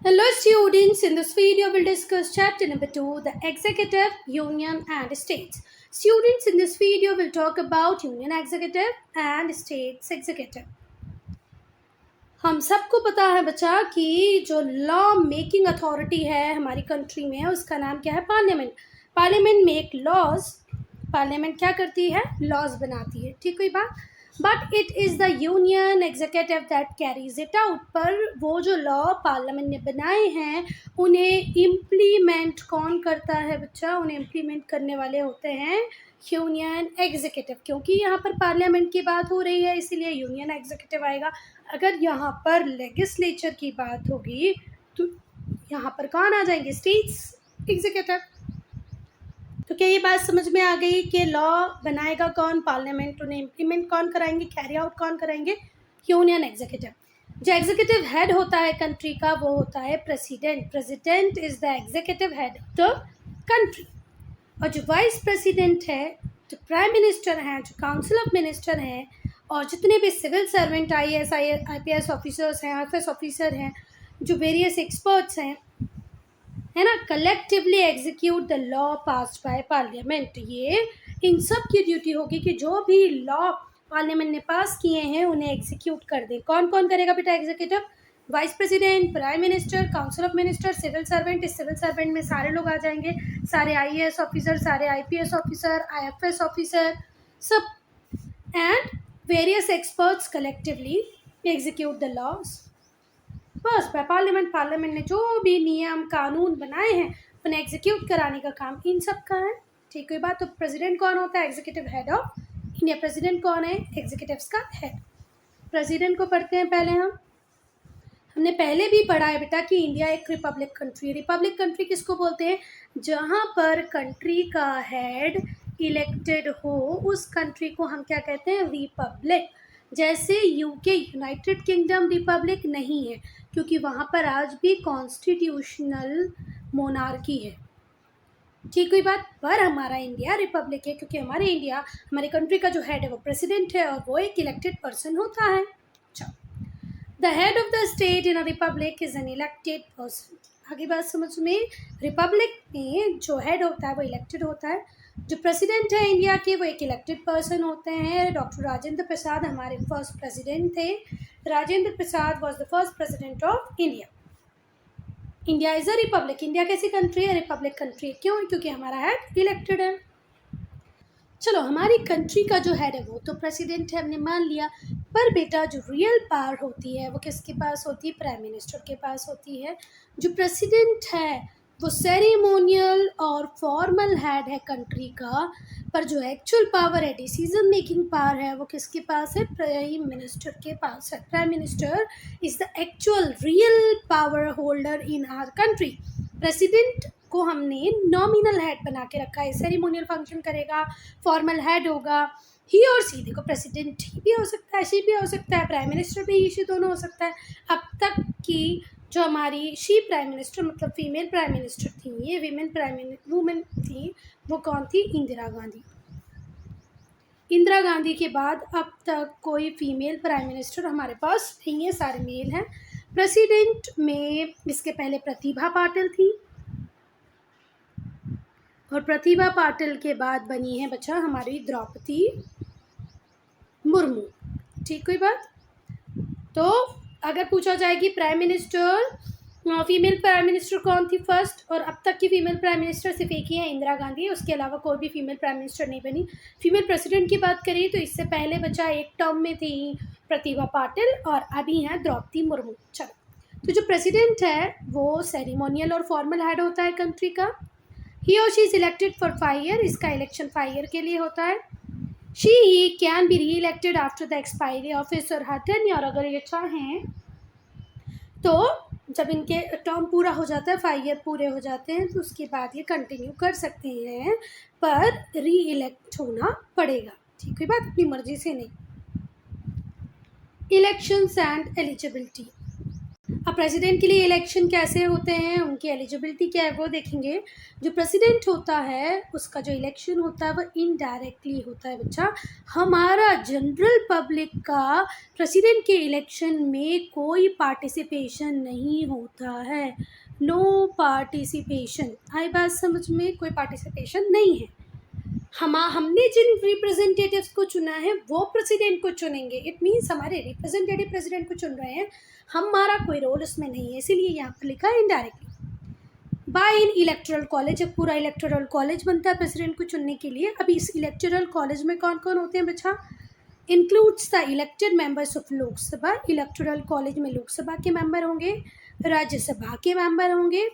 Hello students, in this video we'll discuss chapter number 2, the executive, union and states. Students, in this video we'll talk about union executive and states executive. हम सबको पता है बच्चा कि जो law making authority है हमारी country में उसका नाम क्या है? Parliament. Parliament make laws. Parliament क्या करती है? लॉज बनाती है. ठीक हुई बात. But it is the union executive that carries it out. पर वो जो लॉ पार्लियामेंट ने बनाए हैं उन्हें इम्प्लीमेंट कौन करता है बच्चा? उन्हें इम्प्लीमेंट करने वाले होते हैं यूनियन एग्जीक्यूटिव. क्योंकि यहाँ पर पार्लियामेंट की बात हो रही है इसीलिए यूनियन एग्जीक्यूटिव आएगा. अगर यहाँ पर लेजिस्लेचर की बात होगी तो यहाँ पर कौन आ जाएंगे? States executive. तो क्या ये बात समझ में आ गई कि लॉ बनाएगा कौन? पार्लियामेंट. उन्हें इम्प्लीमेंट कौन कराएंगे? कैरी आउट कौन कराएंगे? Union executive. जो एग्जीक्यूटिव हेड होता है कंट्री का वो होता है president. President is the executive head of the country. और जो वाइस प्रेसिडेंट है, जो प्राइम मिनिस्टर हैं, जो काउंसिल ऑफ मिनिस्टर हैं और जितने भी civil servant IAS IPS officers हैं, IFS ऑफिसर हैं, जो वेरियस एक्सपर्ट्स हैं, है ना, collectively execute the law passed by parliament. ये इन सब की ड्यूटी होगी कि जो भी लॉ पार्लियामेंट ने पास किए हैं उन्हें एग्जीक्यूट कर दे. कौन कौन करेगा बेटा executive? Vice president, prime minister, council of minister, civil servant. इस सिविल सर्वेंट में सारे लोग आ जाएंगे, सारे IAS ऑफिसर, सारे IPS ऑफिसर, IFS ऑफिसर, सब. And various experts collectively execute the laws passed by parliament. Parliament ने जो भी नियम कानून बनाए हैं उन्हें एग्जीक्यूट कराने का काम इन सब का है. ठीक है बात. तो प्रेसिडेंट कौन होता है? Executive head of India. President कौन है? एग्जीक्यूटिव्स का हेड. प्रेसिडेंट को पढ़ते हैं पहले हमने पहले भी पढ़ा है बेटा कि इंडिया एक रिपब्लिक कंट्री है. रिपब्लिक कंट्री किसको बोलते हैं? जहाँ पर कंट्री का हेड इलेक्टेड हो उस कंट्री को हम क्या कहते हैं? रिपब्लिक. जैसे UK यूनाइटेड किंगडम रिपब्लिक नहीं है क्योंकि वहाँ पर आज भी कॉन्स्टिट्यूशनल मोनार्की है. ठीक हुई बात. पर हमारा इंडिया रिपब्लिक है क्योंकि हमारे इंडिया, हमारी कंट्री का जो हेड है वो प्रेसिडेंट है और वो एक इलेक्टेड पर्सन होता है. The head of the state in a republic is an elected person. आगे बात समझ में. रिपब्लिक में जो हेड होता है वो इलेक्टेड होता है. जो प्रेसिडेंट है इंडिया के वो एक इलेक्टेड पर्सन होते हैं. डॉक्टर राजेंद्र प्रसाद हमारे फर्स्ट प्रेसिडेंट थे. Rajendra Prasad was the first president of India. India is a republic. India कैसी कंट्री है? Republic country. क्यों? क्योंकि हमारा हेड इलेक्टेड है. चलो, हमारी कंट्री का जो हेड है वो तो प्रेसिडेंट है, हमने मान लिया. पर बेटा जो रियल पावर होती है वो किसके पास होती है? प्राइम मिनिस्टर के पास होती है. जो प्रेसिडेंट है वो सेरेमोनियल और फॉर्मल हेड है कंट्री का. पर जो एक्चुअल पावर है, डिसीजन मेकिंग पावर है, वो किसके पास है? प्राइम मिनिस्टर के पास है. Prime minister is the actual real power holder in our country. President को हमने नॉमिनल हेड बना के रखा है. सेरेमोनियल फंक्शन करेगा, फॉर्मल हेड होगा. ही और सी, देखो प्रेसिडेंट ही भी हो सकता है, शी भी हो सकता है, प्राइम मिनिस्टर भी ही शी दोनों हो सकता है. अब तक की जो हमारी शी प्राइम मिनिस्टर मतलब फीमेल प्राइम मिनिस्टर थी, ये वुमेन थी, वो कौन थी? इंदिरा गांधी. इंदिरा गांधी के बाद अब तक कोई फीमेल प्राइम मिनिस्टर हमारे पास नहीं है, सारे मेल हैं. प्रेसिडेंट में इसके पहले प्रतिभा पाटिल थी और प्रतिभा पाटिल के बाद बनी है बच्चा हमारी द्रौपदी मुर्मू. ठीक हुई बात. तो अगर पूछा जाए कि prime minister, female prime minister कौन थी फर्स्ट, और अब तक की फीमेल प्राइम मिनिस्टर सिर्फ एक ही है, इंदिरा गांधी. उसके अलावा कोई भी फीमेल प्राइम मिनिस्टर नहीं बनी. फीमेल प्रेसिडेंट की बात करें तो इससे पहले बच्चा एक टर्म में थी प्रतिभा पाटिल और अभी हैं द्रौपदी मुर्मू. चलो, तो जो प्रेसिडेंट है वो सेरेमोनियल और फॉर्मल हेड होता है कंट्री का. ही और she is elected for 5 year. इसका इलेक्शन 5 ईयर के लिए होता है. शी ही कैन बी री elected after the expiry of his और हर टेन्योर. अगर ये चाहें तो जब इनके टर्म पूरा हो जाता है, 5 ईयर पूरे हो जाते हैं, तो उसके बाद ये कंटिन्यू कर सकते हैं, पर री इलेक्ट होना पड़ेगा. ठीक है बात, अपनी मर्जी से नहीं. Elections and eligibility. अब प्रेसिडेंट के लिए इलेक्शन कैसे होते हैं, उनकी एलिजिबिलिटी क्या है वो देखेंगे। जो प्रेसिडेंट होता है उसका जो इलेक्शन होता है वो इनडायरेक्टली होता है बच्चा। हमारा जनरल पब्लिक का प्रेसिडेंट के इलेक्शन में कोई पार्टिसिपेशन नहीं होता है। नो पार्टिसिपेशन, आई बात समझ में, कोई पार्टिसिपेशन नहीं है। हमने जिन रिप्रेजेंटेटिव्स को चुना है वो प्रेसिडेंट को चुनेंगे। इट मीन्स हमारे रिप्रेजेंटेटिव प्रेसिडेंट को चुन रहे हैं, हमारा कोई रोल उसमें नहीं है, इसीलिए यहाँ पर लिखा है इनडायरेक्टली। बाय इन इलेक्टोरल कॉलेज, एक पूरा इलेक्टोरल कॉलेज बनता है प्रेसिडेंट को चुनने के लिए। अब इस इलेक्टोरल कॉलेज में कौन कौन होते हैं बच्चा? Includes the elected members of Lok Sabha. Electoral college में लोकसभा के मेंबर होंगे, राज्यसभा के मेंबर होंगे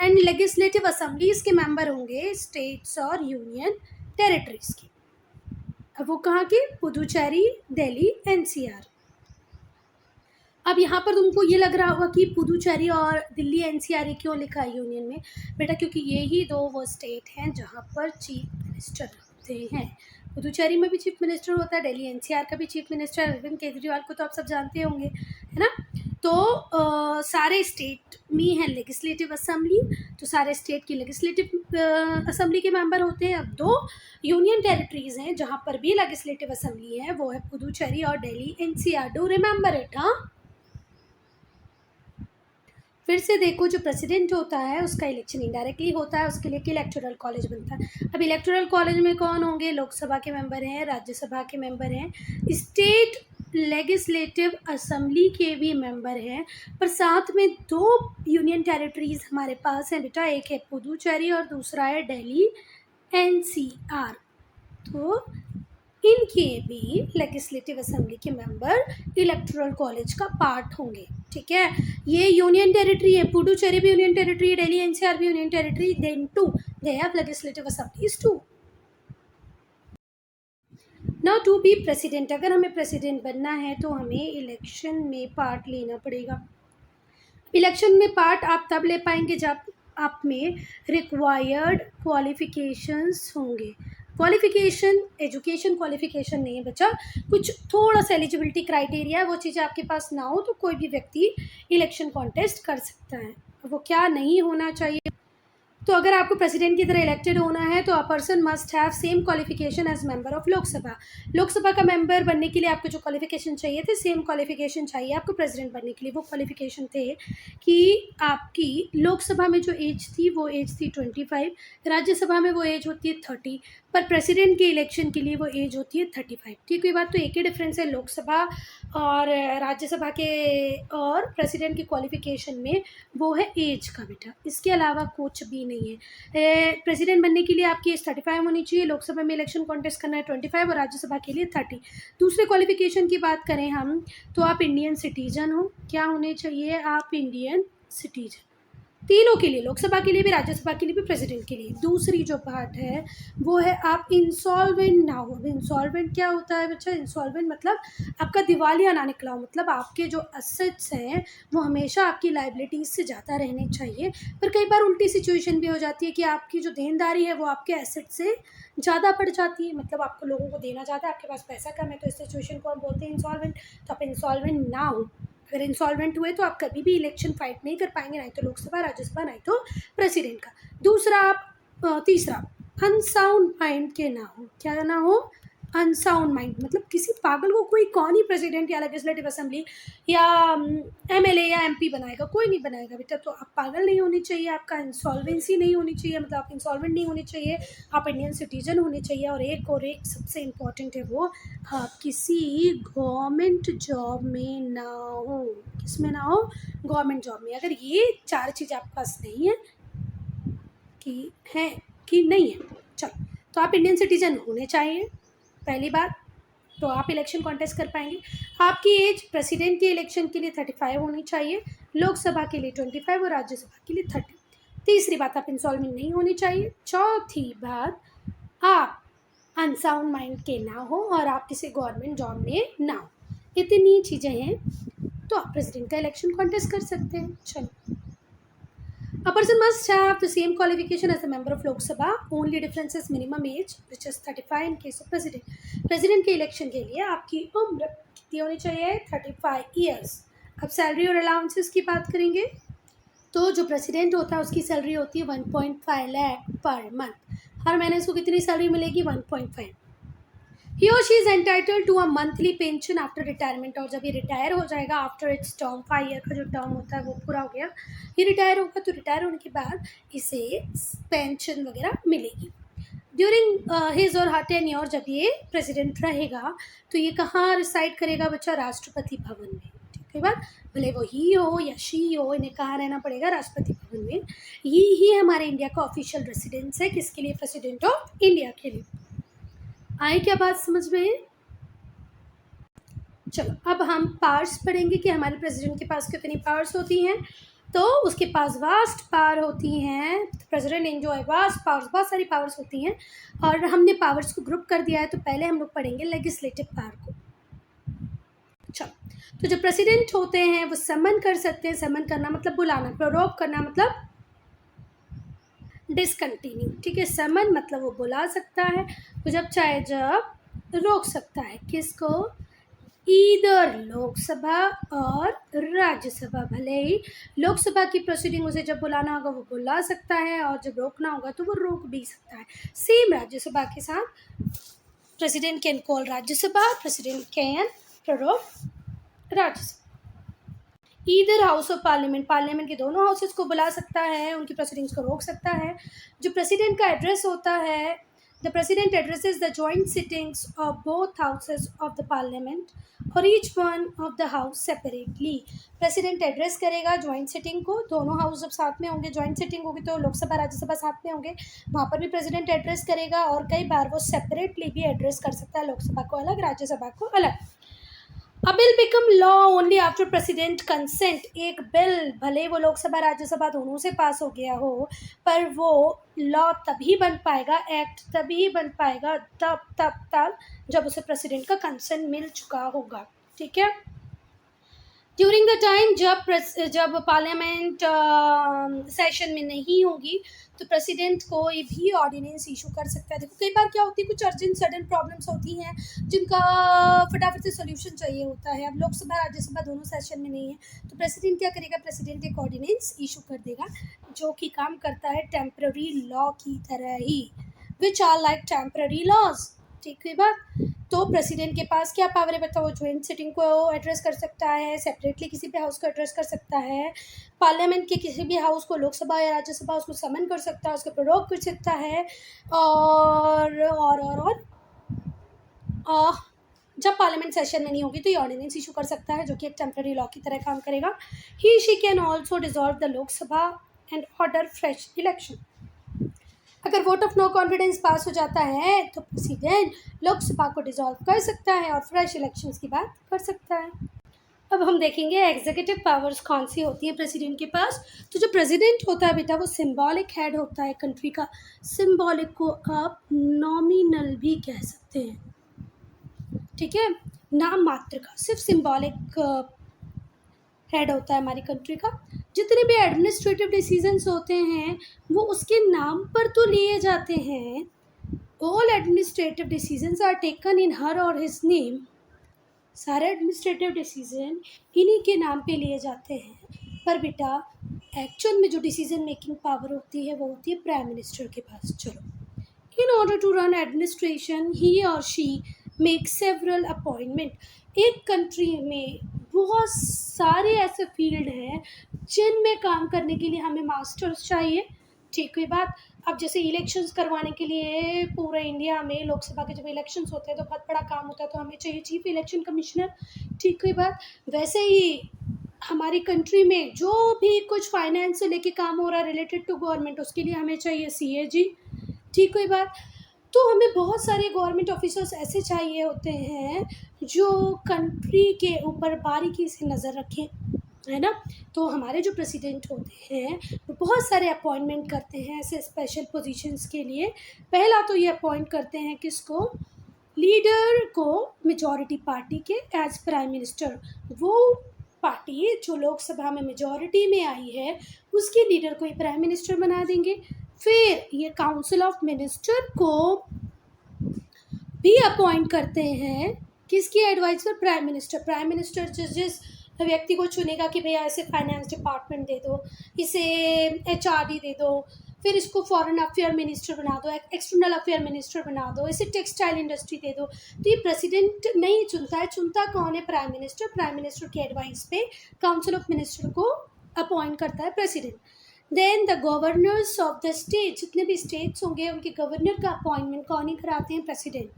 एंड लेजिस्लेटिव असेंबलीज के मेंबर होंगे स्टेट्स और यूनियन टेरिटरीज की। अब वो कहाँ के? पुदुचेरी, दिल्ली, एनसीआर। अब यहाँ पर तुमको ये लग रहा होगा कि पुदुचेरी और दिल्ली एनसीआर क्यों लिखा है यूनियन में? बेटा क्योंकि ये ही दो वो स्टेट हैं जहाँ पर चीफ मिनिस्टर होते हैं। पुदुचेरी में भी चीफ मिनिस्टर होता है, दिल्ली एनसीआर का भी चीफ मिनिस्टर अरविंद केजरीवाल को तो आप सब जानते होंगे, है ना। तो सारे स्टेट में है लेजिस्लेटिव असेंबली, तो सारे स्टेट की लेजिस्लेटिव असेंबली के मेंबर होते हैं। अब दो यूनियन टेरिटरीज हैं जहाँ पर भी लेजिस्लेटिव असेंबली है, वो है पुदुचेरी और Delhi NCR. Do remember it? हाँ, फिर से देखो, जो प्रेसिडेंट होता है उसका इलेक्शन इनडायरेक्टली होता है, उसके लिए इलेक्टोरल कॉलेज बनता है। अब इलेक्टोरल कॉलेज में कौन होंगे? लोकसभा के मेंबर हैं, राज्यसभा के मेंबर हैं, स्टेट लेजिस्लेटिव असेंबली के भी मेंबर हैं, पर साथ में दो यूनियन टेरिटरीज हमारे पास हैं बेटा, एक है पुदुचेरी और दूसरा है दिल्ली एनसीआर। तो इनके भी लेजिस्लेटिव असेंबली के मेंबर इलेक्टोरल कॉलेज का पार्ट होंगे, ठीक है। ये यूनियन टेरिटरी है, पुडुचेरी भी यूनियन टेरिटरी, दिल्ली एनसीआर भी union territory, then to they have legislative assemblies too. Now to be president, अगर हमें प्रेसिडेंट बनना है तो हमें इलेक्शन में पार्ट लेना पड़ेगा। इलेक्शन में पार्ट आप तब ले पाएंगे जब आप में रिक्वायर्ड क्वालिफिकेशंस होंगे। क्वालिफिकेशन एजुकेशन क्वालिफिकेशन नहीं है बच्चा, कुछ थोड़ा सा एलिजिबिलिटी क्राइटेरिया है, वो चीज़ आपके पास ना हो तो कोई भी व्यक्ति इलेक्शन कॉन्टेस्ट कर सकता है। वो क्या नहीं होना चाहिए? तो अगर आपको प्रेसिडेंट की तरह इलेक्टेड होना है तो a person must have same qualification as member of Lok Sabha. Lok Sabha का मेंबर बनने के लिए आपको जो क्वालिफिकेशन चाहिए थे, सेम क्वालिफिकेशन चाहिए आपको प्रेसिडेंट बनने के लिए। वो क्वालिफिकेशन थे कि आपकी लोकसभा में जो एज थी वो एज थी 25, राज्यसभा में वो एज होती है 30, पर प्रेसिडेंट के इलेक्शन के लिए वो एज होती है 35। ठीक हुई बात? तो एक ही डिफरेंस है लोकसभा और राज्यसभा के और प्रेसिडेंट की क्वालिफिकेशन में, वो है एज का बेटा, इसके अलावा कुछ भी नहीं है। प्रेसिडेंट बनने के लिए आपकी एज 35 होनी चाहिए, लोकसभा में इलेक्शन कॉन्टेस्ट करना है 25 और राज्यसभा के लिए 30। दूसरे क्वालिफिकेशन की बात करें हम तो आप इंडियन सिटीजन हो। क्या होने चाहिए? आप इंडियन सिटीजन, तीनों के लिए, लोकसभा के लिए भी, राज्यसभा के लिए भी, प्रेसिडेंट के लिए। दूसरी जो पार्ट है वो है आप इंसॉल्वेंट ना हो। इंसॉल्वेंट क्या होता है बच्चा? इंसॉल्वेंट मतलब आपका दिवालिया ना निकला हो, मतलब आपके जो असेट्स हैं वो हमेशा आपकी लाइबिलिटीज़ से ज़्यादा रहने चाहिए। पर कई बार उल्टी सिचुएशन भी हो जाती है कि आपकी जो देनदारी है वो आपके एसेट से ज़्यादा पड़ जाती है, मतलब आपको लोगों को देना ज़्यादा है, आपके पास पैसा कम है, तो इस सिचुएशन को हम बोलते हैं इंसॉल्वेंट। तो आप इंसॉल्वेंट ना हो। अगर इंसॉल्वेंट हुए तो आप कभी भी इलेक्शन फाइट नहीं कर पाएंगे, नहीं तो लोकसभा, राज्यसभा, नहीं तो प्रेसिडेंट का। दूसरा आप तीसरा, अनसाउंड माइंड के ना हो। क्या ना हो? अनसाउंड माइंड मतलब किसी पागल को कोई कौन ही प्रेसिडेंट या लेजिस्लेटिव असेंबली या एमएलए या एमपी बनाएगा? कोई नहीं बनाएगा बेटा। तो आप पागल नहीं होनी चाहिए, आपका इंसॉल्वेंसी नहीं होनी चाहिए, मतलब आप इंसॉल्वेंट नहीं होनी चाहिए, आप इंडियन सिटीजन होने चाहिए। और एक सबसे इम्पॉर्टेंट है वो, आप किसी गवर्नमेंट जॉब में ना हो। किस में ना हो? गवर्नमेंट जॉब में। अगर ये चार चीज़ आपके पास नहीं है कि है कि नहीं है, चलो, तो आप इंडियन सिटीजन होने चाहिए पहली बात, तो आप इलेक्शन कॉन्टेस्ट कर पाएंगे। आपकी एज प्रेसिडेंट के इलेक्शन के लिए 35 होनी चाहिए, लोकसभा के लिए 25 और राज्यसभा के लिए 30। तीसरी बात, आप इंसॉल्वेंट नहीं होनी चाहिए। चौथी बात, आप अनसाउंड माइंड के ना हो और आप किसी गवर्नमेंट जॉब में ना हो। इतनी चीज़ें हैं तो आप प्रेसिडेंट का इलेक्शन कॉन्टेस्ट कर सकते हैं। चलो, a person must have the same qualification as a member of Lok Sabha. Only difference is minimum age, which is 35 in case of president. President के इलेक्शन के लिए आपकी उम्र कितनी होनी चाहिए? 35 ईयर्स। अब सैलरी और अलाउंसेस की बात करेंगे तो जो प्रेसिडेंट होता है उसकी सैलरी होती है 1.5 लाख पर मंथ। हर महीने उसको कितनी सैलरी मिलेगी? 1.5। ही और she is entitled to a monthly pension after retirement. और जब ये रिटायर हो जाएगा आफ्टर इट्स टर्म, 5 ईयर का जो टर्म होता है वो पूरा हो गया, ये रिटायर होगा तो रिटायर होने के बाद इसे पेंशन वगैरह मिलेगी। ड्यूरिंग हिज और हर टेन्योर, जब ये प्रेसिडेंट रहेगा तो ये कहाँ रिसाइड करेगा बच्चा? राष्ट्रपति भवन में। ठीक है बात, भले वो ही हो या शी हो, इन्हें कहाँ रहना पड़ेगा? राष्ट्रपति भवन में। ये ही हमारे इंडिया का ऑफिशियल रेसिडेंस है। किसके लिए? प्रेसिडेंट ऑफ इंडिया के लिए। आए क्या बात समझ में? चलो अब हम पावर्स पढ़ेंगे कि हमारे प्रेसिडेंट के पास कितनी पावर्स होती हैं। तो उसके पास वास्ट पावर होती हैं। प्रेसिडेंट एंजॉय वास्ट पावर्स, बहुत सारी पावर्स होती हैं और हमने पावर्स को ग्रुप कर दिया है। तो पहले हम लोग पढ़ेंगे लेजिस्लेटिव पावर को। चलो, तो जो प्रेसिडेंट होते हैं वो समन कर सकते हैं। समन करना मतलब बुलाना, प्रोरोग करना मतलब डिसकंटिन्यू। ठीक है, समन मतलब वो बुला सकता है, वो जब चाहे जब रोक सकता है। किसको? ईदर लोकसभा और राज्यसभा। भले ही लोकसभा की प्रोसीडिंग उसे जब बुलाना होगा वो बुला सकता है और जब रोकना होगा तो वो रोक भी सकता है। सेम राज्यसभा के साथ, president can call Rajya Sabha, president can prorogue Rajya Sabha. Either house of parliament, parliament के दोनों हाउसेस को बुला सकता है, उनकी प्रोसीडिंग्स को रोक सकता है। जो प्रेसिडेंट का एड्रेस होता है, the president addresses the joint sittings of both houses of the parliament और each one of the house separately. President address करेगा जॉइंट सिटिंग को, दोनों हाउस जब साथ में होंगे, जॉइंट सिटिंग होगी तो लोकसभा राज्यसभा साथ में होंगे, वहाँ पर भी प्रेसिडेंट एड्रेस करेगा और कई बार वो सेपरेटली भी एड्रेस कर सकता है, लोकसभा को अलग, राज्यसभा को अलग। A bill become law only after president consent। एक बिल भले वो लोकसभा राज्यसभा दोनों से पास हो गया हो, पर वो लॉ तभी बन पाएगा, एक्ट तभी बन पाएगा तब जब उसे प्रेसिडेंट का कंसेंट मिल चुका होगा। ठीक है, ड्यूरिंग द टाइम जब पार्लियामेंट सेशन में नहीं होगी तो प्रेसिडेंट कोई भी ऑर्डिनेंस इशू कर सकता है। देखो कई बार क्या होती है, कुछ अर्जेंट सडन प्रॉब्लम्स होती हैं जिनका फटाफट से सोल्यूशन चाहिए होता है। अब लोकसभा राज्यसभा दोनों सेशन में नहीं है तो प्रेसिडेंट क्या करेगा? प्रेसिडेंट एक ऑर्डिनेंस इशू कर देगा जो कि काम करता है टेम्पररी लॉ की तरह ही, which are like temporary laws. ठीक है बात, तो प्रेसिडेंट के पास क्या पावर है बताओ? ज्वाइंट सिटिंग को एड्रेस कर सकता है, सेपरेटली किसी भी हाउस को एड्रेस कर सकता है, पार्लियामेंट के किसी भी हाउस को, लोकसभा या राज्यसभा, उसको समन कर सकता है, उसको प्रोरोग कर सकता है और जब पार्लियामेंट सेशन में नहीं होगी तो ये ऑर्डिनेंस इशू कर सकता है जो कि एक टेम्पररी लॉ की तरह काम करेगा। He she can also dissolve the Lok Sabha and order fresh election. अगर vote of no confidence pass हो जाता है तो प्रेसिडेंट लोकसभा को डिसॉल्व कर सकता है और फ्रेश इलेक्शंस की बात कर सकता है। अब हम देखेंगे एग्जीक्यूटिव पावर्स कौन सी होती है प्रेसिडेंट के पास। तो जो प्रेसिडेंट होता है बेटा वो सिंबॉलिक हेड होता है कंट्री का। सिंबॉलिक को आप नॉमिनल भी कह सकते हैं। ठीक है, नाम मात्र का, सिर्फ सिंबॉलिक हेड होता है हमारी कंट्री का। जितने भी एडमिनिस्ट्रेटिव डिसीजंस होते हैं वो उसके नाम पर तो लिए जाते हैं। All administrative decisions are taken in her और हिज नेम। सारे एडमिनिस्ट्रेटिव डिसीजन इन्हीं के नाम पे लिए जाते हैं। पर बेटा एक्चुअल में जो डिसीजन मेकिंग पावर होती है वो होती है प्राइम मिनिस्टर के पास। चलो, in order to run administration he और शी मेक सेवरल अपॉइंटमेंट। एक कंट्री में बहुत सारे ऐसे फील्ड हैं जिनमें काम करने के लिए हमें मास्टर्स चाहिए। ठीक है बात, अब जैसे इलेक्शंस करवाने के लिए पूरे इंडिया में लोकसभा के जब इलेक्शंस होते हैं तो बहुत बड़ा काम होता है तो हमें चाहिए चीफ इलेक्शन कमिश्नर। ठीक है बात, वैसे ही हमारी कंट्री में जो भी कुछ फाइनेंस से लेके काम हो रहा है रिलेटेड टू गवर्नमेंट उसके लिए हमें चाहिए CAG। ठीक है बात, तो हमें बहुत सारे गवर्नमेंट ऑफिसर्स ऐसे चाहिए होते हैं जो कंट्री के ऊपर बारीकी से नज़र रखें, है ना। तो हमारे जो प्रेसिडेंट होते हैं वो बहुत सारे अपॉइंटमेंट करते हैं ऐसे स्पेशल पोजीशंस के लिए। पहला तो ये अपॉइंट करते हैं किसको? लीडर को मेजॉरिटी पार्टी के एज प्राइम मिनिस्टर। वो पार्टी जो लोकसभा में मेजॉरिटी में आई है उसके लीडर को ही प्राइम मिनिस्टर बना देंगे। फिर ये काउंसिल ऑफ मिनिस्टर को भी अपॉइंट करते हैं किसकी एडवाइस पर? Prime minister. प्राइम मिनिस्टर जिस व्यक्ति को चुनेगा कि भैया इसे फाइनेंस डिपार्टमेंट दे दो, इसे एचआरडी दे दो, फिर इसको फॉरेन अफेयर मिनिस्टर बना दो, एक्सटर्नल अफेयर मिनिस्टर बना दो, इसे टेक्सटाइल इंडस्ट्री दे दो। तो ये प्रेसिडेंट नहीं चुनता है, चुनता कौन है? Prime minister. प्राइम मिनिस्टर की एडवाइस पे काउंसिल ऑफ मिनिस्टर को अपॉइंट करता है president. Then the governors of the state, जितने भी स्टेट्स होंगे उनके गवर्नर का अपॉइंटमेंट कौन ही कराते हैं? President.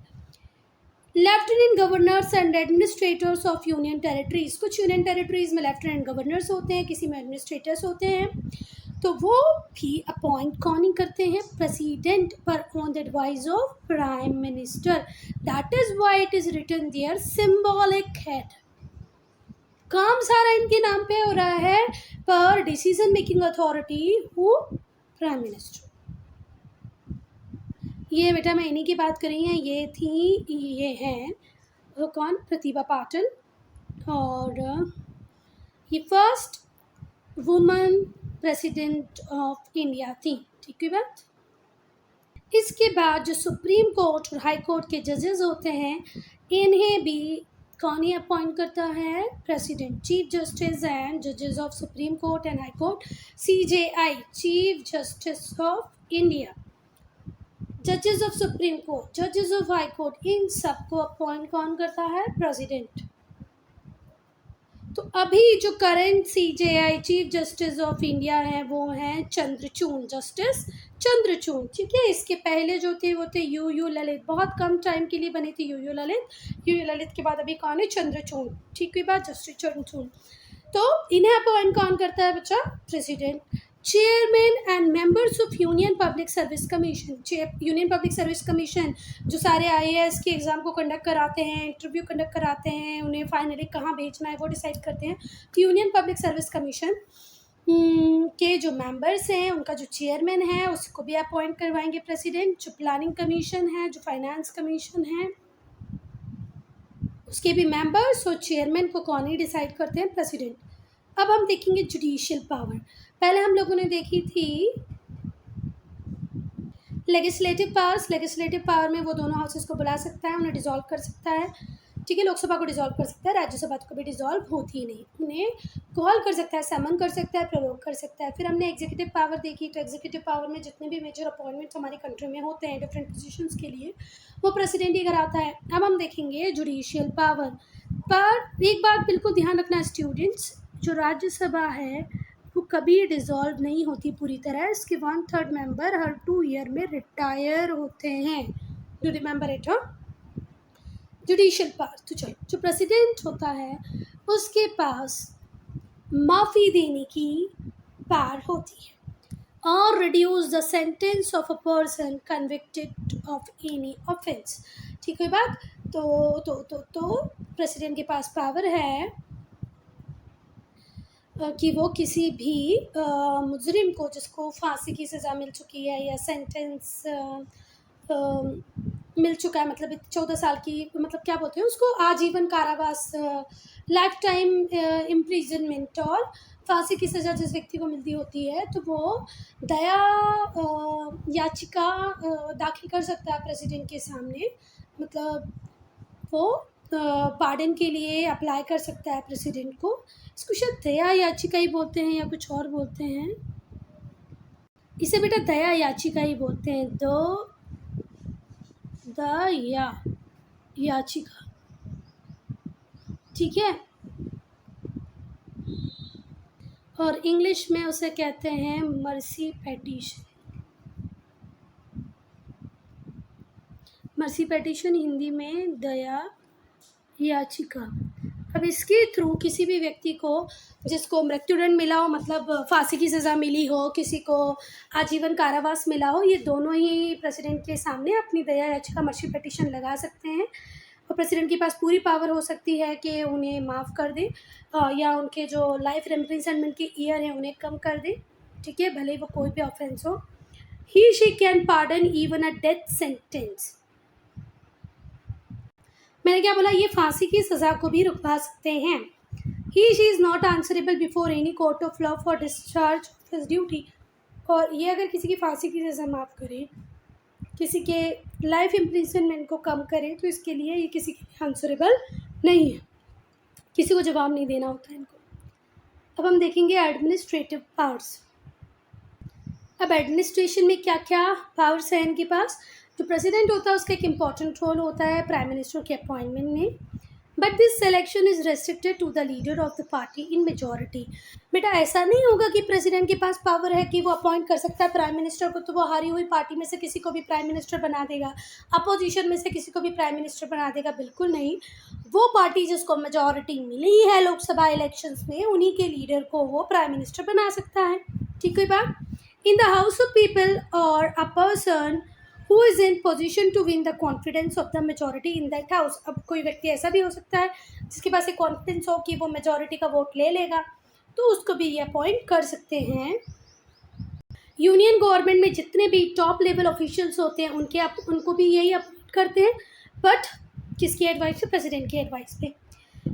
Lieutenant governors and administrators of union territories, कुछ यूनियन टेरिटरीज में लेफ्टिनेंट गवर्नर्स होते हैं, किसी में एडमिनिस्ट्रेटर्स होते हैं, तो वो भी अपॉइंट कौन ही करते हैं? प्रेसिडेंट, पर on the advice of prime minister. That is why it is written there symbolic head. काम सारा इनके नाम पे हो रहा है, पर decision making authority who? Prime minister. ये बेटा मैं इन्हीं की बात कर रही हैं, ये हैं वो कौन? प्रतिभा पाटिल, और ये first woman president of India थी। ठीक है बात। इसके बाद जो सुप्रीम कोर्ट और हाई कोर्ट के जजेस होते हैं, इन्हें भी कौन ही अपॉइंट करता है? प्रेसिडेंट। चीफ जस्टिस एंड जजेस of supreme court and high court, CJI, chief justice of India, जजेस ऑफ सुप्रीम कोर्ट, जजेस ऑफ हाई कोर्ट, इन सबको अपॉइंट कौन करता है? प्रेसिडेंट। तो अभी जो current CJI chief justice of India हैं वो हैं चंद्रचूड़, जस्टिस चंद्रचूड़। ठीक है। इसके पहले जो थे वो थे यू ललित, बहुत कम टाइम के लिए बने थे यू ललित के बाद अभी कौन है? चंद्रचूड़। ठीक है बात, जस्टिस चंद्रचूड़। तो इन्हें अपॉइंट कौन करता है बच्चा? President. Chairman and members of union public service commission, union public service commission जो सारे IAS के एग्ज़ाम को कंडक्ट कराते हैं, इंटरव्यू कंडक्ट कराते हैं, उन्हें फाइनली कहाँ भेजना है वो डिसाइड करते हैं। तो यूनियन पब्लिक सर्विस कमीशन के जो मेंबर्स हैं, उनका जो चेयरमैन है उसको भी अपॉइंट करवाएंगे प्रेसिडेंट। जो प्लानिंग कमीशन है, जो फाइनेंस कमीशन है, उसके भी मेंबर्स और चेयरमैन को कौन ही डिसाइड करते हैं? प्रेसिडेंट। अब हम देखेंगे जुडिशियल पावर। पहले हम लोगों ने देखी थी लेजिस्लेटिव पावर्स। लेजिस्लेटिव पावर में वो दोनों हाउसेस को बुला सकता है, उन्हें डिसॉल्व कर सकता है। ठीक है। लोकसभा को डिसॉल्व कर सकता है, राज्यसभा को भी डिसॉल्व होती ही नहीं, उन्हें कॉल कर सकता है, समन कर सकता है, प्ररोग कर सकता है। फिर हमने एग्जीक्यूटिव पावर देखी, तो एग्जीक्यूटिव पावर में जितने भी मेजर अपॉइंटमेंट्स हमारी कंट्री में होते हैं डिफरेंट पोजीशंस के लिए, वो प्रेसिडेंट ही कराता है। अब हम देखेंगे जुडिशियल पावर। पर एक बात बिल्कुल ध्यान रखना स्टूडेंट्स, जो राज्यसभा है वो कभी डिसॉल्व नहीं होती पूरी तरह। इसके 1/3 मेंबर हर 2 ईयर में रिटायर होते हैं। Do remember it? Judicial power. तो चलो, जो प्रेसिडेंट होता है उसके पास माफ़ी देने की पावर होती है और reduce the sentence of a person convicted of any offence. ठीक है बात। तो प्रेसिडेंट के पास पावर है कि वो किसी भी मुजरिम को जिसको फांसी की सज़ा मिल चुकी है या सेंटेंस मिल चुका है, मतलब 14 साल की, मतलब क्या बोलते हैं उसको, आजीवन कारावास, लाइफ टाइम इम्प्रिजनमेंट, और फांसी की सज़ा जिस व्यक्ति को मिलती होती है, तो वो दया याचिका दाखिल कर सकता है प्रेसिडेंट के सामने। मतलब वो पार्डन के लिए अप्लाई कर सकता है प्रेसिडेंट को। इसको शायद दया याचिका ही बोलते हैं या कुछ और बोलते हैं। इसे बेटा दया याचिका ही बोलते हैं। दया याचिका। ठीक है। और इंग्लिश में उसे कहते हैं mercy petition. Mercy petition, Hindi में दया याचिका। अब इसके थ्रू किसी भी व्यक्ति को जिसको मृत्युदंड मिला हो, मतलब फांसी की सज़ा मिली हो, किसी को आजीवन कारावास मिला हो, ये दोनों ही प्रेसिडेंट के सामने अपनी दया याचिका मर्सी पिटीशन लगा सकते हैं। और प्रेसिडेंट के पास पूरी पावर हो सकती है कि उन्हें माफ़ कर दे या उनके जो लाइफ इम्प्रिजनमेंट के ईयर हैं उन्हें कम कर दे। ठीक है, भले वो कोई भी ऑफेंस हो। He she can pardon even a death sentence. मैंने क्या बोला, ये फांसी की सज़ा को भी रुकवा सकते हैं। He she is not answerable before any court of law for discharge of his duty. और ये अगर किसी की फांसी की सज़ा माफ़ करे, किसी के लाइफ इम्प्रिजनमेंट को कम करे, तो इसके लिए ये किसी के लिए आंसरेबल नहीं है, किसी को जवाब नहीं देना होता है इनको। अब हम देखेंगे एडमिनिस्ट्रेटिव पावर्स। अब एडमिनिस्ट्रेशन में क्या क्या पावर्स हैं इनके पास। जो प्रेसिडेंट होता है उसका एक इम्पॉर्टेंट रोल होता है प्राइम मिनिस्टर के अपॉइंटमेंट में, but this selection is restricted to the leader of the party in majority. बेटा ऐसा नहीं होगा कि प्रेसिडेंट के पास पावर है कि वो अपॉइंट कर सकता है प्राइम मिनिस्टर को, तो वो हारी हुई पार्टी में से किसी को भी प्राइम मिनिस्टर बना देगा, अपोजिशन में से किसी को भी प्राइम मिनिस्टर बना देगा, बिल्कुल नहीं। वो पार्टी जिसको मेजॉरिटी मिली है लोकसभा इलेक्शंस में, उन्हीं के लीडर को वो प्राइम मिनिस्टर बना सकता है। ठीक है बात। In the house of people or a person who is in position to win the confidence of the majority in that house। अब कोई व्यक्ति ऐसा भी हो सकता है जिसके पास एक कॉन्फिडेंस हो कि वो मेजॉरिटी का वोट ले लेगा, तो उसको भी ये अपॉइंट कर सकते हैं। यूनियन गवर्नमेंट में जितने भी टॉप लेवल ऑफिशियल्स होते हैं उनको भी यही अपॉइंट करते हैं, बट किसकी एडवाइस पे? प्रेसिडेंट की एडवाइस पे।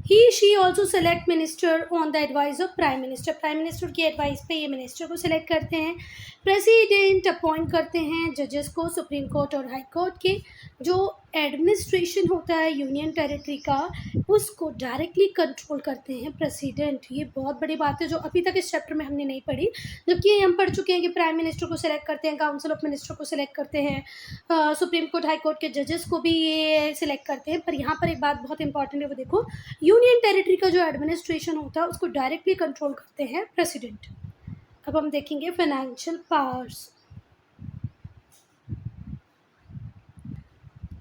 He she also select minister on the advice of prime minister. Prime minister की एडवाइस पे ये मिनिस्टर को सिलेक्ट करते हैं। प्रेसिडेंट अपॉइंट करते हैं जजेस को सुप्रीम कोर्ट और हाई कोर्ट के। जो एडमिनिस्ट्रेशन होता है यूनियन टेरिटरी का, उसको डायरेक्टली कंट्रोल करते हैं प्रेसिडेंट। ये बहुत बड़ी बात है जो अभी तक इस चैप्टर में हमने नहीं पढ़ी, जबकि हम पढ़ चुके हैं कि प्राइम मिनिस्टर को सिलेक्ट करते हैं, काउंसिल ऑफ मिनिस्टर को सिलेक्ट करते हैं, सुप्रीम कोर्ट हाई कोर्ट के जजेस को भी ये सिलेक्ट करते हैं। पर यहाँ पर एक बात बहुत इंपॉर्टेंट है, वो देखो, यूनियन टेरिटरी का जो एडमिनिस्ट्रेशन होता है उसको डायरेक्टली कंट्रोल करते हैं प्रेसिडेंट। अब हम देखेंगे फाइनेंशियल पावर्स।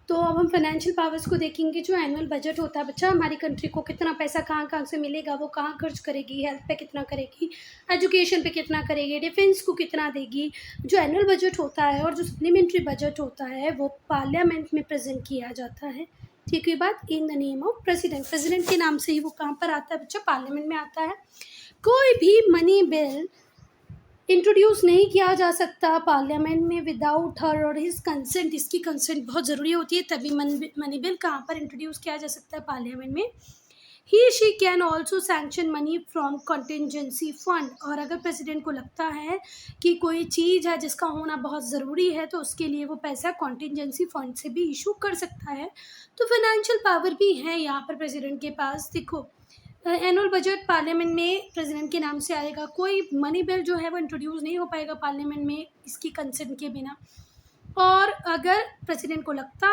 तो अब हम फाइनेंशियल पावर्स को देखेंगे। जो एनुअल बजट होता है बच्चा, हमारी कंट्री को कितना पैसा कहाँ कहाँ से मिलेगा, वो कहाँ खर्च करेगी, हेल्थ पे कितना करेगी, एजुकेशन पे कितना करेगी, डिफेंस को कितना देगी। जो एनुअल बजट होता है और जो सप्लीमेंट्री बजट होता है वो पार्लियामेंट में प्रेजेंट किया जाता है। ठीक है बात। इन the name of president. President के नाम से ही वो कहाँ पर आता है बच्चा? पार्लियामेंट में आता है। कोई भी मनी बिल इंट्रोड्यूस नहीं किया जा सकता पार्लियामेंट में विदाउट हर और हिज कंसेंट। इसकी कंसेंट बहुत ज़रूरी होती है, तभी मनी बिल कहाँ पर इंट्रोड्यूस किया जा सकता है? पार्लियामेंट में। He she can also sanction money from contingency fund. और अगर प्रेसिडेंट को लगता है कि कोई चीज़ है जिसका होना बहुत ज़रूरी है तो उसके लिए वो पैसा कंटिजेंसी फंड से भी इशू कर सकता है। तो फाइनेंशियल पावर भी है यहाँ पर प्रेसिडेंट के पास। देखो, एनुअल बजट पार्लियामेंट में प्रेसिडेंट के नाम से आएगा। कोई मनी बिल जो है वो इंट्रोड्यूस नहीं हो पाएगा पार्लियामेंट में इसकी कंसेंट के बिना। और अगर प्रेसिडेंट को लगता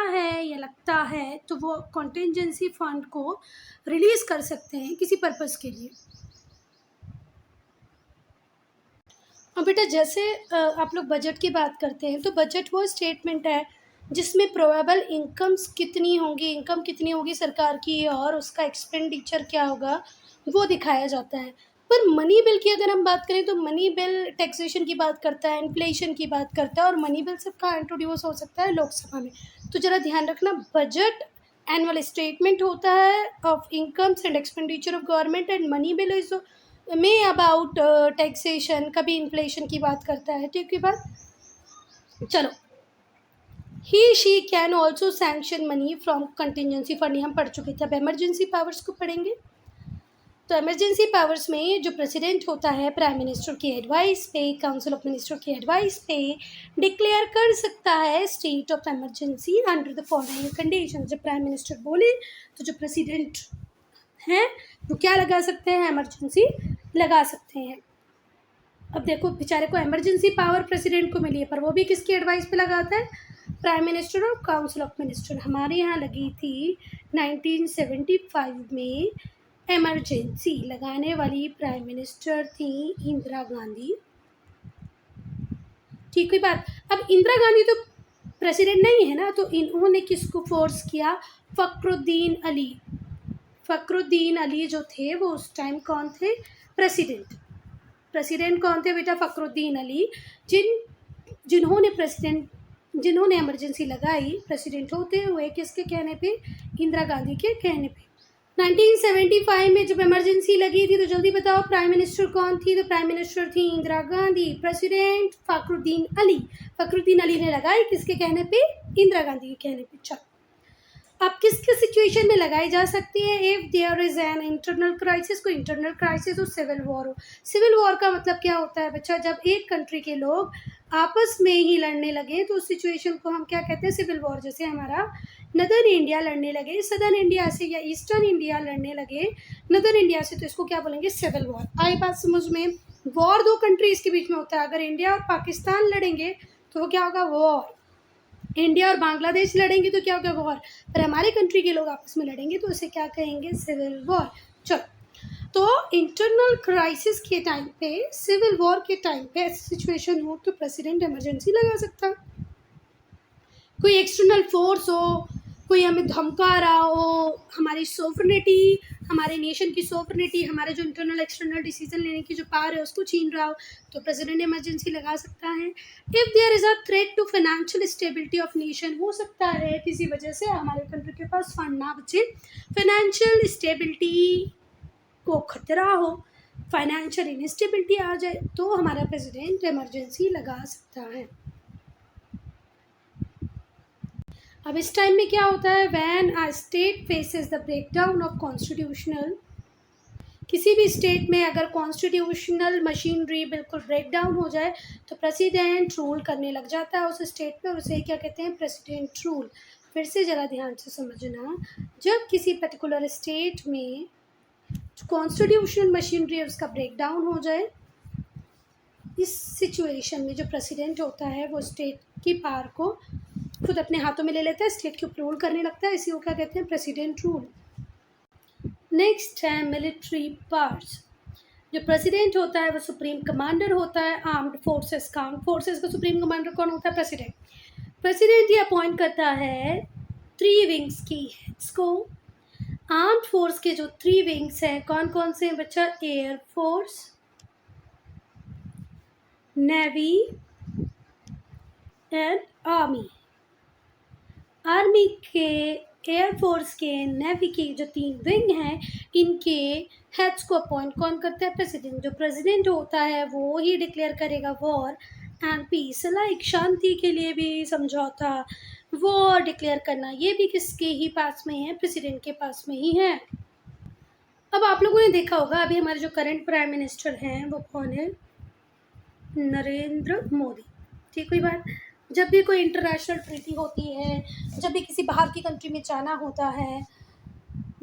है तो वो कॉन्टिजेंसी फंड को रिलीज कर सकते हैं किसी पर्पस के लिए। और बेटा जैसे आप लोग बजट की बात करते हैं, तो बजट वो स्टेटमेंट है जिसमें प्रोबेबल इनकम्स कितनी होगी सरकार की, और उसका एक्सपेंडिचर क्या होगा वो दिखाया जाता है। पर मनी बिल की अगर हम बात करें तो मनी बिल टैक्सेशन की बात करता है, इन्फ्लेशन की बात करता है, और मनी बिल सब कहाँ इंट्रोड्यूस हो सकता है? लोकसभा में। तो ज़रा ध्यान रखना, बजट एनुअल स्टेटमेंट होता है of incomes and expenditure of government, and money bill is में अबाउट टैक्सेशन, कभी इन्फ्लेशन की बात करता है। ठीक है बात। चलो, he she can also sanction money from contingency fund, हम पढ़ चुके थे। अब एमरजेंसी पावर्स को पढ़ेंगे। तो एमरजेंसी पावर्स में जो प्रेसिडेंट होता है प्राइम मिनिस्टर की एडवाइस पे, काउंसिल ऑफ मिनिस्टर की एडवाइस पे डिक्लेयर कर सकता है state of emergency under the following condition. जब प्राइम मिनिस्टर बोले तो जो प्रेसिडेंट हैं वो क्या लगा सकते हैं? इमरजेंसी लगा सकते हैं। अब देखो, बेचारे को इमरजेंसी पावर प्रेसिडेंट को मिली है, पर वो भी किसकी एडवाइस पे लगाता है? प्राइम मिनिस्टर और काउंसिल ऑफ मिनिस्टर। हमारे यहाँ लगी थी 1975 में इमरजेंसी। लगाने वाली प्राइम मिनिस्टर थी इंदिरा गांधी। ठीक है बात। अब इंदिरा गांधी तो प्रेसिडेंट नहीं है ना, तो इन्होंने किसको फोर्स किया? फखरुद्दीन अली। फखरुद्दीन अली जो थे वो उस टाइम कौन थे? प्रेसिडेंट कौन थे बेटा? फखरुद्दीन अली। जिन्होंने इमरजेंसी लगाई प्रेसिडेंट होते हुए, किसके कहने पे? इंदिरा गांधी के कहने पे। 1975 में जब इमरजेंसी लगी थी तो जल्दी बताओ प्राइम मिनिस्टर कौन थी? तो प्राइम मिनिस्टर थी इंदिरा गांधी, प्रेसिडेंट फखरुद्दीन अली। फखरुद्दीन अली ने लगाई किसके कहने पे? इंदिरा गांधी के कहने पे। चलो, अब किस किस सिचुएशन में लगाई जा सकती है? If there is an internal crisis, कोई इंटरनल क्राइसिस हो, सिविल वॉर हो। सिविल वॉर का मतलब क्या होता है बच्चा? जब एक कंट्री के लोग आपस में ही लड़ने लगे तो उस सिचुएशन को हम क्या कहते हैं? Civil war. जैसे हमारा नदर्न इंडिया लड़ने लगे सदर्न इंडिया से, या ईस्टर्न इंडिया लड़ने लगे नदर्न इंडिया से, तो इसको क्या बोलेंगे? Civil war. आई बात समझ में? वॉर दो कंट्रीज़ के बीच में होता है। अगर इंडिया और पाकिस्तान लड़ेंगे तो वो क्या होगा? वॉर। इंडिया और बांग्लादेश लड़ेंगे तो क्या होगा? वॉर। पर हमारे कंट्री के लोग आपस में लड़ेंगे तो उसे क्या कहेंगे? Civil war. चलो, तो इंटरनल क्राइसिस के टाइम पे, सिविल वॉर के टाइम पे ऐसी सिचुएशन हो तो प्रेसिडेंट इमरजेंसी लगा सकता है। कोई एक्सटर्नल फोर्स हो, कोई हमें धमका रहा हो, हमारी सोवरेनिटी, हमारे नेशन की सोवरेनिटी, हमारे जो इंटरनल एक्सटर्नल डिसीजन लेने की जो पावर है उसको छीन रहा हो, तो प्रेसिडेंट इमरजेंसी लगा सकता है। If there is a threat to financial stability of nation, हो सकता है किसी वजह से हमारे कंट्री के पास फंड ना बचे, फाइनेंशियल स्टेबिलिटी को खतरा हो, फाइनेंशियल इनस्टेबिलिटी आ जाए, तो हमारा प्रेसिडेंट इमरजेंसी लगा सकता है। अब इस टाइम में क्या होता है? When a state faces the breakdown of constitutional, किसी भी स्टेट में अगर कॉन्स्टिट्यूशनल मशीनरी बिल्कुल ब्रेक डाउन हो जाए तो प्रेसिडेंट रूल करने लग जाता है उस स्टेट पे, और उसे क्या कहते हैं? President rule. फिर से ज़रा ध्यान से समझना, जब किसी पर्टिकुलर स्टेट में कॉन्स्टिट्यूशनल मशीनरी है उसका ब्रेक डाउन हो जाए, इस सिचुएशन में जो प्रेसिडेंट होता है वो स्टेट की पावर को खुद अपने हाथों में ले लेता है, स्टेट के ऊपर रूल करने लगता है, इसी को क्या कहते हैं? President rule. नेक्स्ट है मिलिट्री पावर्स। जो प्रेसिडेंट होता है वो सुप्रीम कमांडर होता है आर्म्ड फोर्सेस का। आर्म्ड फोर्सेस का सुप्रीम कमांडर कौन होता है? प्रेसिडेंट। प्रेसिडेंट ही अपॉइंट करता है 3 विंग्स की हेड्स को। आर्म्ड फोर्स के जो 3 विंग्स हैं कौन कौन से हैं बच्चा? Air force, navy and army. Army के, एयरफोर्स के, नेवी के जो 3 विंग हैं, इनके हेड्स को अपॉइंट कौन करता है? प्रेसिडेंट। जो प्रेसिडेंट होता है वो ही डिक्लेयर करेगा वॉर एंड पीस, लाइक शांति के लिए भी समझौता, वॉर डिक्लेयर करना, ये भी किसके ही पास में है? प्रेसिडेंट के पास में ही है। अब आप लोगों ने देखा होगा अभी हमारे जो करंट प्राइम मिनिस्टर हैं वो कौन है? नरेंद्र मोदी। ठीक हुई बात? जब भी कोई इंटरनेशनल ट्रीटी होती है, जब भी किसी बाहर की कंट्री में जाना होता है,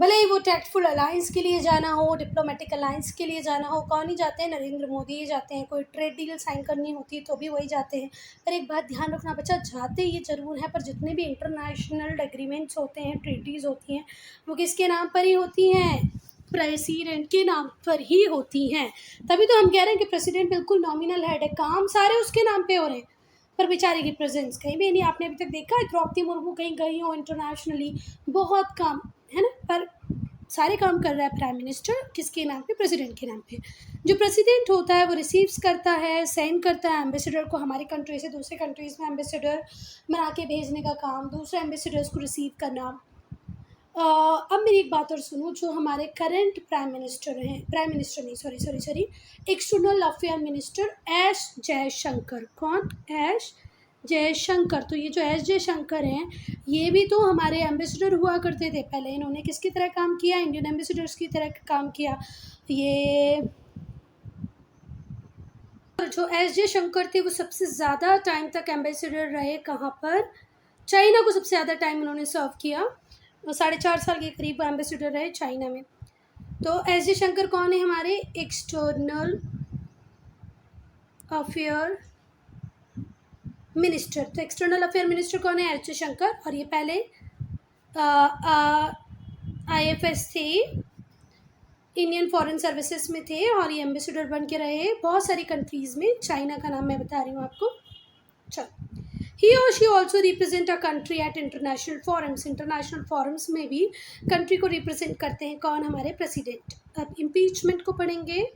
भले ही वो टैक्टफुल अलायंस के लिए जाना हो, डिप्लोमेटिक अलायंस के लिए जाना हो, कौन ही जाते हैं? नरेंद्र मोदी ही जाते हैं। कोई ट्रेड डील साइन करनी होती है तो भी वही जाते हैं। पर एक बात ध्यान रखना बच्चा, जाते ये ज़रूर है, पर जितने भी इंटरनेशनल एग्रीमेंट्स होते हैं, ट्रीटीज़ होती हैं, वो किसके नाम पर ही होती हैं? प्रेसिडेंट के नाम पर ही होती हैं। तभी तो हम कह रहे हैं कि प्रेसिडेंट बिल्कुल नॉमिनल हेड है, काम सारे उसके नाम पे हो रहे हैं, पर बेचारे की प्रेजेंस कहीं भी नहीं। आपने अभी तक देखा है द्रौपदी मुर्मू कहीं गई हो इंटरनेशनली, बहुत काम है ना, पर सारे काम कर रहा है प्राइम मिनिस्टर किसके नाम पे? प्रेसिडेंट के नाम पे। जो प्रेसिडेंट होता है वो रिसीव्स करता है, सेंड करता है एम्बेसडर को, हमारी कंट्री से दूसरे कंट्रीज़ में एम्बेसडर बना के भेजने का काम, दूसरे एम्बेसडर्स को रिसीव करना। अब मेरी एक बात और सुनो, जो हमारे करंट प्राइम मिनिस्टर हैं, प्राइम मिनिस्टर नहीं, sorry, external affair minister S Jaishankar. कौन? एस जयशंकर। तो ये जो एस जयशंकर हैं ये भी तो हमारे एम्बेसडर हुआ करते थे पहले। इन्होंने किसकी तरह काम किया? इंडियन एम्बेसडर्स की तरह काम किया। ये जो एस जयशंकर थे वो सबसे ज़्यादा टाइम तक एम्बेसडर रहे कहाँ पर? चाइना को सबसे ज़्यादा टाइम उन्होंने सर्व किया, 4.5 साल के करीब एम्बेसडर रहे चाइना में। तो एस जयशंकर कौन है? हमारे एक्सटर्नल अफेयर मिनिस्टर। तो एक्सटर्नल अफेयर मिनिस्टर कौन है? एस जयशंकर। और ये पहले IFS थे, इंडियन फॉरेन सर्विसेज में थे, और ये एम्बेसडर बन के रहे बहुत सारी कंट्रीज़ में। चाइना का नाम मैं बता रही हूँ आपको। चलो, he or she also represent a country at international forums। International forums में भी कंट्री को रिप्रेजेंट करते हैं कौन? हमारे प्रेसिडेंट। अब इम्पीचमेंट को पढ़ेंगे।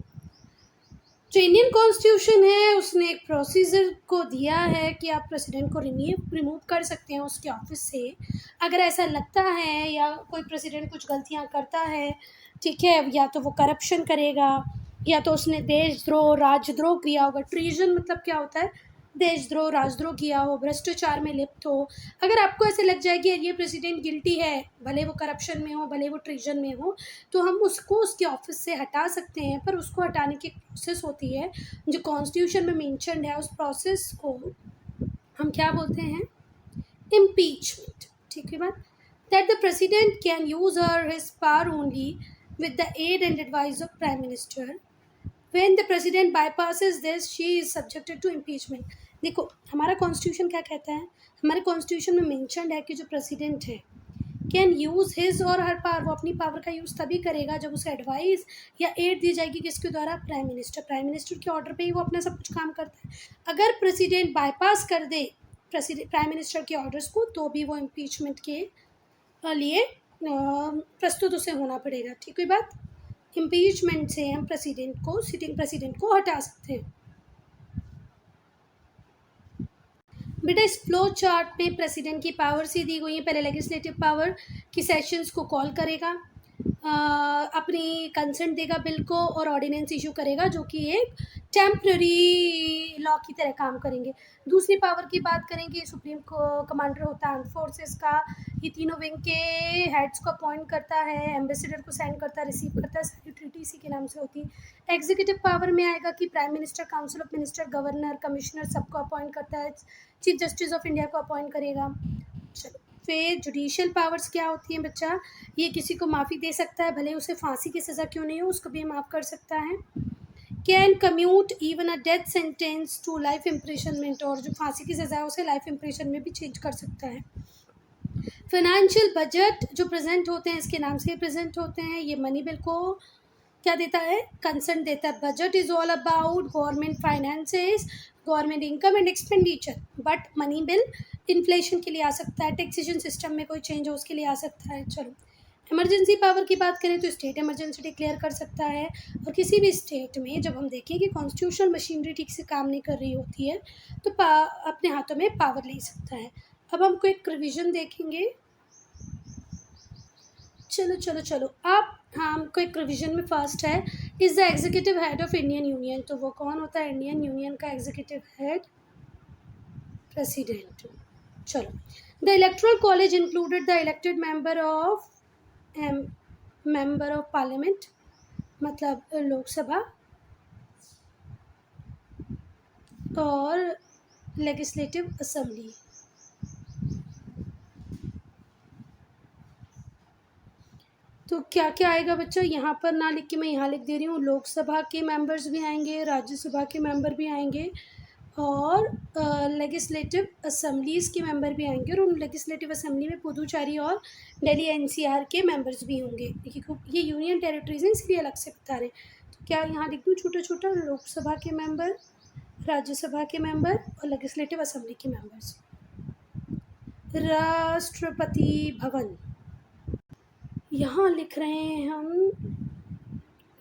जो इंडियन कॉन्स्टिट्यूशन है उसने एक प्रोसीजर को दिया है कि आप प्रेसिडेंट को रिमूव कर सकते हैं उसके ऑफिस से अगर ऐसा लगता है, या कोई प्रेसिडेंट कुछ गलतियां करता है, ठीक है, या तो वो करप्शन करेगा, या तो उसने देशद्रोह, राजद्रोह किया होगा। ट्रीजन मतलब क्या होता है? देशद्रोह राजद्रोह किया हो, भ्रष्टाचार में लिप्त हो, अगर आपको ऐसे लग जाए कि ये प्रेसिडेंट गिल्टी है, भले वो करप्शन में हो, भले वो ट्रीजन में हो, तो हम उसको उसके ऑफिस से हटा सकते हैं। पर उसको हटाने की एक प्रोसेस होती है जो कॉन्स्टिट्यूशन में मेंशन है। उस प्रोसेस को हम क्या बोलते हैं? इम्पीचमेंट। ठीक है बात? That the president can use her his power only with the aid and advice of prime minister. When the president bypasses this, she is subjected to impeachment. देखो हमारा कॉन्स्टिट्यूशन क्या कहता है? हमारे कॉन्स्टिट्यूशन में मेंशनड है कि जो प्रेसिडेंट है कैन यूज़ हिज और हर पावर, वो अपनी पावर का यूज़ तभी करेगा जब उसे एडवाइस या एड दी जाएगी। किसके द्वारा? Prime minister. प्राइम मिनिस्टर के ऑर्डर पे ही वो अपना सब कुछ काम करता है। अगर प्रेसिडेंट बाईपास कर दे प्राइम मिनिस्टर के ऑर्डर्स को, तो भी वो इम्पीचमेंट के लिए प्रस्तुत उसे होना पड़ेगा। ठीक है बात? इम्पीचमेंट से हम सिटिंग प्रेसिडेंट को हटा सकते हैं। बेटा इस फ्लो चार्ट में प्रेसिडेंट की पावर सी दी गई है। पहले लेजिस्लेटिव पावर की सेशंस को कॉल करेगा, अपनी कंसेंट देगा बिल को और ऑर्डिनेंस इशू करेगा जो कि एक टेम्प्ररी लॉ की तरह काम करेंगे। दूसरी पावर की बात करेंगे, सुप्रीम कमांडर होता है आर्म फोर्सेस का। ये तीनों विंग के हेड्स को अपॉइंट करता है, एम्बेसडर को साइन करता है, रिसीव करता है, सारी ट्रीटी इसी के नाम से होती है। एग्जीक्यूटिव पावर में आएगा कि prime minister, council of minister, governor, commissioner सबको अपॉइंट करता है, चीफ जस्टिस ऑफ इंडिया को अपॉइंट करेगा। चलो फिर जुडिशियल पावर्स क्या होती हैं बच्चा? ये किसी को माफ़ी दे सकता है, भले उसे फांसी की सज़ा क्यों नहीं हो, उसको भी माफ़ कर सकता है। Can commute even a death sentence to life imprisonment, और जो फांसी की सज़ा है उसे लाइफ इम्प्रिजन में भी चेंज कर सकता है। फाइनेंशियल बजट जो प्रेजेंट होते हैं, इसके नाम से प्रेजेंट होते हैं, ये मनी बिल को क्या देता है? कंसर्न देता है। Budget is all about government finances, government income and expenditure. But money bill inflation के लिए आ सकता है, टैक्सेशन सिस्टम में कोई चेंज हो उसके लिए आ सकता है। चलो इमरजेंसी पावर की बात करें तो स्टेट इमरजेंसी डिक्लेयर कर सकता है। और किसी भी स्टेट में जब हम देखें कि कॉन्स्टिट्यूशनल मशीनरी ठीक से काम नहीं कर रही होती है तो अपने हाथों में पावर ले सकता है। अब हम कोई रिविजन देखेंगे। चलो अब हमको एक रिविजन में फर्स्ट है, is the executive head of Indian union. तो वो कौन होता है इंडियन यूनियन का एग्जीक्यूटिव हेड? प्रेसिडेंट। चलो the electoral college included the elected member of parliament, मतलब लोकसभा और लेजिस्लेटिव असेंबली। तो क्या क्या आएगा बच्चों? यहाँ पर ना लिख के मैं यहाँ लिख दे रही हूँ, लोकसभा के मेंबर्स भी आएंगे, राज्यसभा के मेंबर भी आएंगे और लेजिस्लेटिव असेंबलीज़ के मेंबर भी आएंगे। और उन लेजिस्लेटिव असेंबली में पुदुचेरी और दिल्ली एनसीआर के मेंबर्स भी होंगे। देखिए ये यूनियन टेरिटरीज हैं इसलिए अलग से बता रहे। तो क्या यहाँ लिख दूँ छोटा छोटा? लोकसभा के मेंबर, राज्यसभा के मेंबर और लेजिस्लेटिव असेंबली के मेंबर्स। राष्ट्रपति भवन, यहाँ लिख रहे हैं हम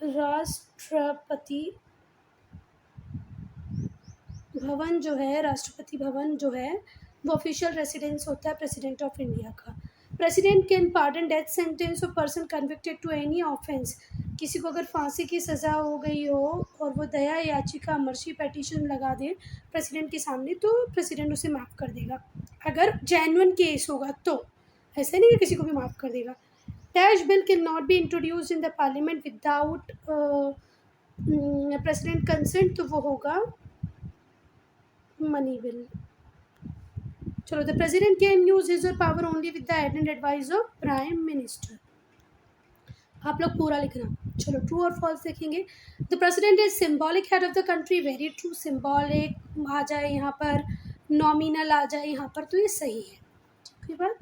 राष्ट्रपति भवन जो है, राष्ट्रपति भवन जो है वो ऑफिशियल रेसिडेंस होता है प्रेसिडेंट ऑफ इंडिया का। President can pardon death sentence of person convicted to any offence. किसी को अगर फांसी की सज़ा हो गई हो और वो दया याचिका मर्सी पेटिशन लगा दे प्रेसिडेंट के सामने, तो प्रेसिडेंट उसे माफ़ कर देगा अगर जेन्युइन केस होगा तो। ऐसे नहीं कि किसी को भी माफ़ कर देगा। Dash bill can not be introduce in the parliament without president consent, तो वो होगा मनी बिल। चलो the president can use his और power only with the aid and advice of prime minister. आप लोग पूरा लिखना। चलो ट्रू और फॉल्स देखेंगे। The president is symbolic head of the country, very true. Symbolic आ जाए यहाँ पर, नॉमिनल आ जाए यहाँ पर, तो ये सही है। ठीक है बात।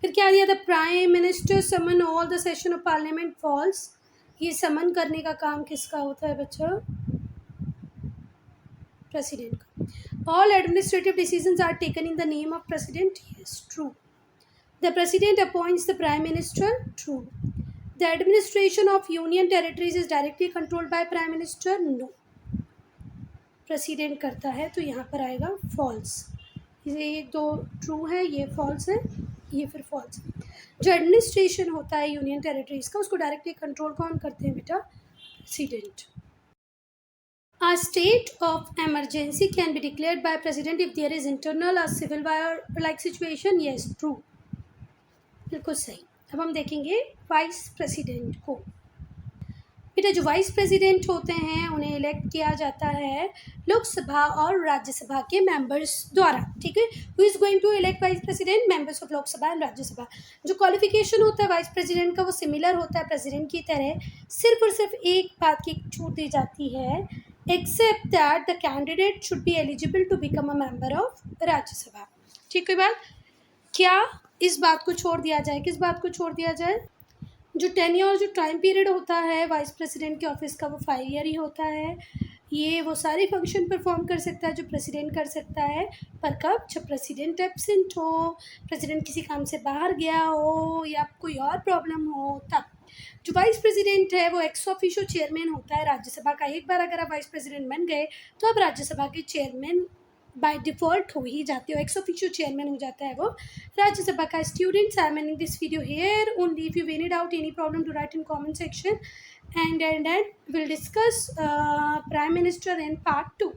फिर क्या दिया? The prime minister summon all the session of parliament, falls. ये समन करने का काम किसका होता है बच्चों? प्रेसिडेंट का। All administrative decisions are taken in the name of president, yes true. The president appoints the prime minister, true. The administration of union territories is directly controlled by prime minister, no. President करता है, तो यहाँ पर आएगा false. ये दो true है, ये फॉल्स है, ये फिर फॉल्स है। जो एडमिनिस्ट्रेशन होता है यूनियन टेरिटरीज का, उसको डायरेक्टली कंट्रोल कौन करते हैं बेटा? President. A state of emergency can be declared by president if there is internal or civil war like situation. Yes, true. बिल्कुल सही. अब हम देखेंगे वाइस प्रेसिडेंट को. बेटा जो वाइस प्रेसिडेंट होते हैं उन्हें इलेक्ट किया जाता है लोकसभा और राज्यसभा के मेंबर्स द्वारा. ठीक है. Who is going to elect vice president? Members of Lok Sabha and Rajya Sabha. जो क्वालिफिकेशन होता है वाइस प्रेसिडेंट का वो सिमिलर होता है प्रेसिडेंट की तरह. सिर्फ और सिर्फ एक बात की छूट दी जाती है, except that the candidate should be eligible to become a member of Rajya Sabha. ठीक है बात. क्या इस बात को छोड़ दिया जाए? किस बात को छोड़ दिया जाए? जो टेन्योर जो टाइम पीरियड होता है वाइस प्रेसिडेंट के ऑफिस का वो 5 ईयर ही होता है. ये वो सारे फंक्शन परफॉर्म कर सकता है जो प्रेसिडेंट कर सकता है. पर कब? जब प्रेसिडेंट एब्सेंट हो, प्रेसिडेंट किसी काम से बाहर गया हो या कोई और प्रॉब्लम हो तब. जो वाइस प्रेसिडेंट है वो एक्स ऑफिशियो चेयरमैन होता है राज्यसभा का. एक बार अगर आप वाइस प्रेसिडेंट बन गए तो आप राज्यसभा के चेयरमैन बाय डिफ़ॉल्ट हो ही जाते हो. एक्स ऑफिशियो चेयरमैन हो जाता है वो राज्यसभा का. Students I am ending this video here only. If you any doubt any problem to write in comment section and we'll discuss prime minister in part 2.